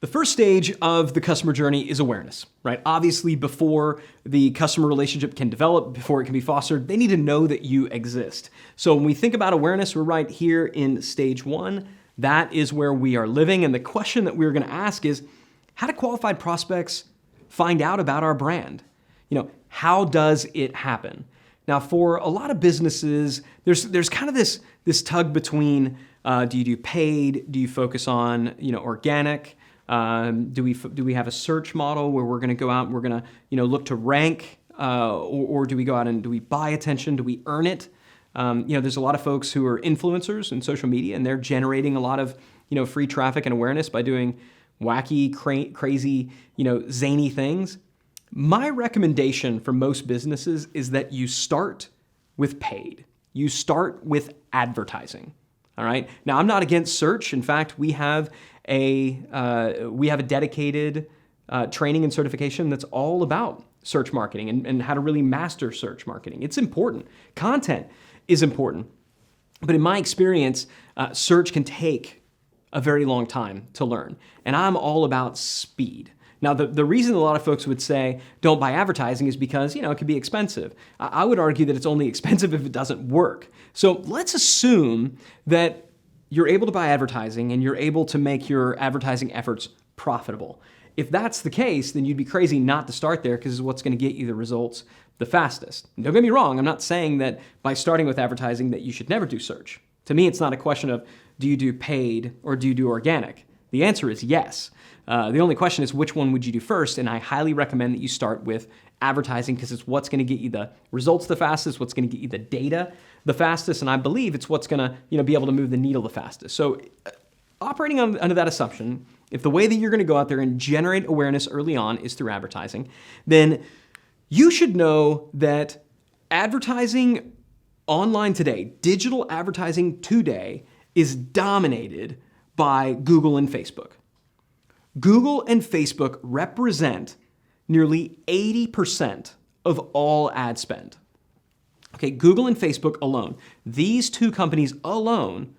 The first stage of the customer journey is awareness, right? Obviously, before the customer relationship can develop, before it can be fostered, they need to know that you exist. So when we think about awareness, we're right here in stage one. That is where we are living. And the question that we're going to ask is, how do qualified prospects find out about our brand? How does it happen? Now, for a lot of businesses, there's kind of this tug between, do you do paid? Do you focus on, organic? Do we have a search model where we're going to go out and we're going to look to rank, or do we go out and do we buy attention? Do we earn it? There's a lot of folks who are influencers in social media, and they're generating a lot of free traffic and awareness by doing wacky, crazy, zany things. My recommendation for most businesses is that you start with paid. You start with advertising. All right. Now, I'm not against search. In fact, we have a dedicated training and certification that's all about search marketing and how to really master search marketing. It's important. Content is important. But in my experience, search can take a very long time to learn. And I'm all about speed. Now, the reason a lot of folks would say don't buy advertising is because, it can be expensive. I would argue that it's only expensive if it doesn't work. So let's assume that you're able to buy advertising and you're able to make your advertising efforts profitable. If that's the case, then you'd be crazy not to start there because it's what's going to get you the results the fastest. Don't get me wrong. I'm not saying that by starting with advertising that you should never do search. To me, it's not a question of do you do paid or do you do organic? The answer is yes. The only question is which one would you do first? And I highly recommend that you start with advertising because it's what's going to get you the results the fastest, what's going to get you the data the fastest, and I believe it's what's going to be able to move the needle the fastest. So operating under that assumption, if the way that you're going to go out there and generate awareness early on is through advertising, then you should know that advertising online today, digital advertising today, is dominated by Google and Facebook. Google and Facebook represent nearly 80% of all ad spend. Okay, Google and Facebook alone, these two companies alone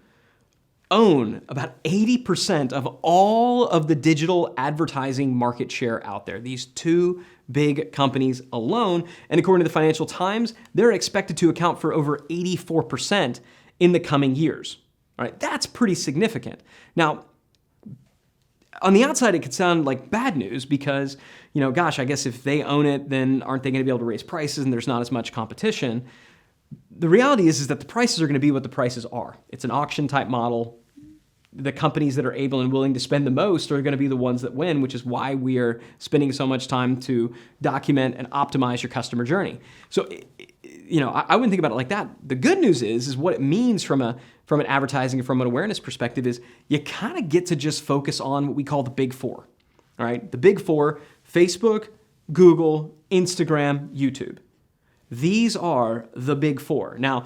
own about 80% of all of the digital advertising market share out there. These two big companies alone, and according to the Financial Times, they're expected to account for over 84% in the coming years. All right, that's pretty significant. Now, on the outside, it could sound like bad news because, I guess if they own it, then aren't they going to be able to raise prices and there's not as much competition? The reality is that the prices are going to be what the prices are. It's an auction type model. The companies that are able and willing to spend the most are going to be the ones that win, which is why we are spending so much time to document and optimize your customer journey. So, I wouldn't think about it like that. The good news is what it means from an advertising and from an awareness perspective is you kind of get to just focus on what we call the big four. All right, the big four: Facebook, Google, Instagram, YouTube. These are the big four. Now,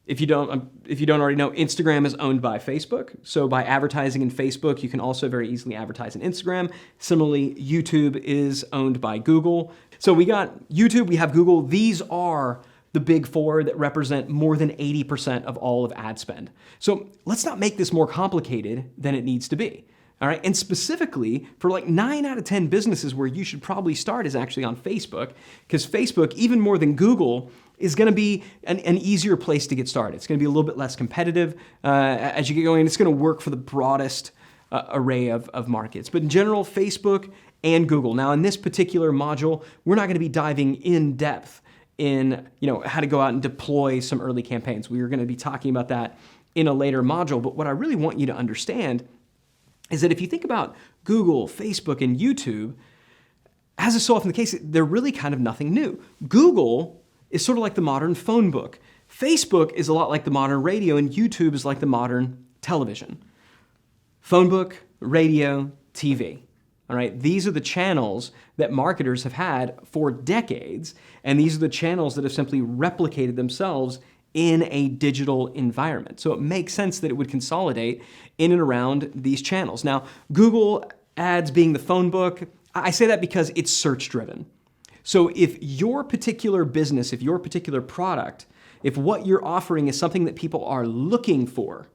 if you don't already know, Instagram is owned by Facebook. So by advertising in Facebook, you can also very easily advertise in Instagram. Similarly, YouTube is owned by Google. So we got YouTube, we have Google. These are the big four that represent more than 80% of all of ad spend. So let's not make this more complicated than it needs to be. All right, and specifically for like 9 out of 10 businesses where you should probably start is actually on Facebook, because Facebook, even more than Google, is going to be an easier place to get started. It's going to be a little bit less competitive as you get going. It's going to work for the broadest array of markets. But in general, Facebook and Google. Now, in this particular module, we're not going to be diving in depth in how to go out and deploy some early campaigns. We are going to be talking about that in a later module. But what I really want you to understand is that if you think about Google, Facebook, and YouTube, as is so often the case, they're really kind of nothing new. Google is sort of like the modern phone book. Facebook is a lot like the modern radio, and YouTube is like the modern television. Phone book, radio, TV. All right, these are the channels that marketers have had for decades, and these are the channels that have simply replicated themselves in a digital environment. So it makes sense that it would consolidate in and around these channels. Now, Google Ads being the phone book, I say that because it's search driven. So if your particular business, if your particular product, if what you're offering is something that people are looking for,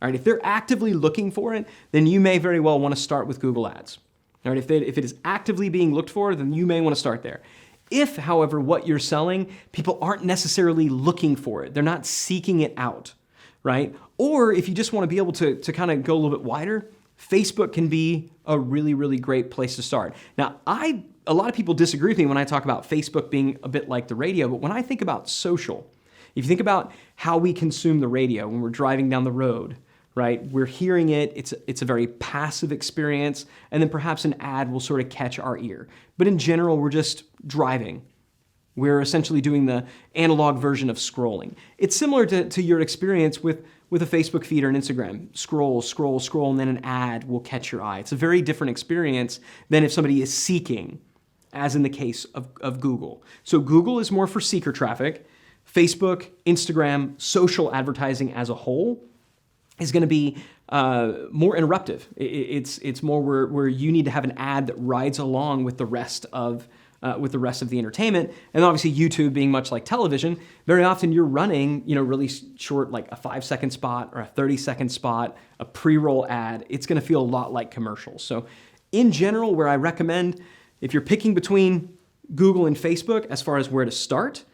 All right, if they're actively looking for it, then you may very well want to start with Google Ads. All right, if it is actively being looked for, then you may want to start there. If, however, what you're selling, people aren't necessarily looking for it, they're not seeking it out, right? Or if you just want to be able to kind of go a little bit wider, Facebook can be a really, really great place to start. Now, a lot of people disagree with me when I talk about Facebook being a bit like the radio, but when I think about social, if you think about how we consume the radio when we're driving down the road, right? We're hearing it, it's a very passive experience, and then perhaps an ad will sort of catch our ear. But in general, we're just driving. We're essentially doing the analog version of scrolling. It's similar to your experience with a Facebook feed or an Instagram. Scroll, scroll, scroll, and then an ad will catch your eye. It's a very different experience than if somebody is seeking, as in the case of Google. So Google is more for seeker traffic. Facebook, Instagram, social advertising as a whole is going to be more interruptive. It's more where you need to have an ad that rides along with the rest of the entertainment. And obviously YouTube being much like television, very often you're running, really short, like a 5-second spot or a 30-second spot, a pre-roll ad. It's going to feel a lot like commercials. So in general, where I recommend, if you're picking between Google and Facebook as far as where to start,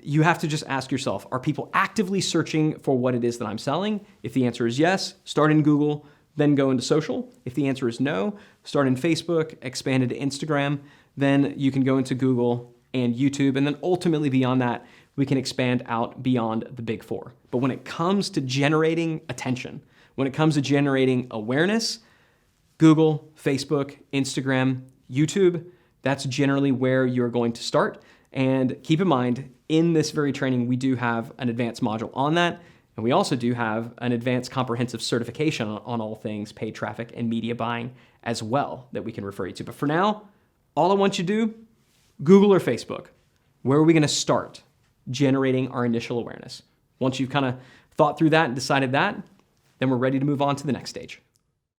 you have to just ask yourself, are people actively searching for what it is that I'm selling? If the answer is yes, start in Google, then go into social. If the answer is no, start in Facebook, expand into Instagram, then you can go into Google and YouTube, and then ultimately beyond that, we can expand out beyond the big four. But when it comes to generating attention, when it comes to generating awareness, Google, Facebook, Instagram, YouTube, that's generally where you're going to start. And keep in mind, in this very training, we do have an advanced module on that. And we also do have an advanced comprehensive certification on all things paid traffic and media buying as well that we can refer you to. But for now, all I want you to do, Google or Facebook. Where are we going to start generating our initial awareness? Once you've kind of thought through that and decided that, then we're ready to move on to the next stage.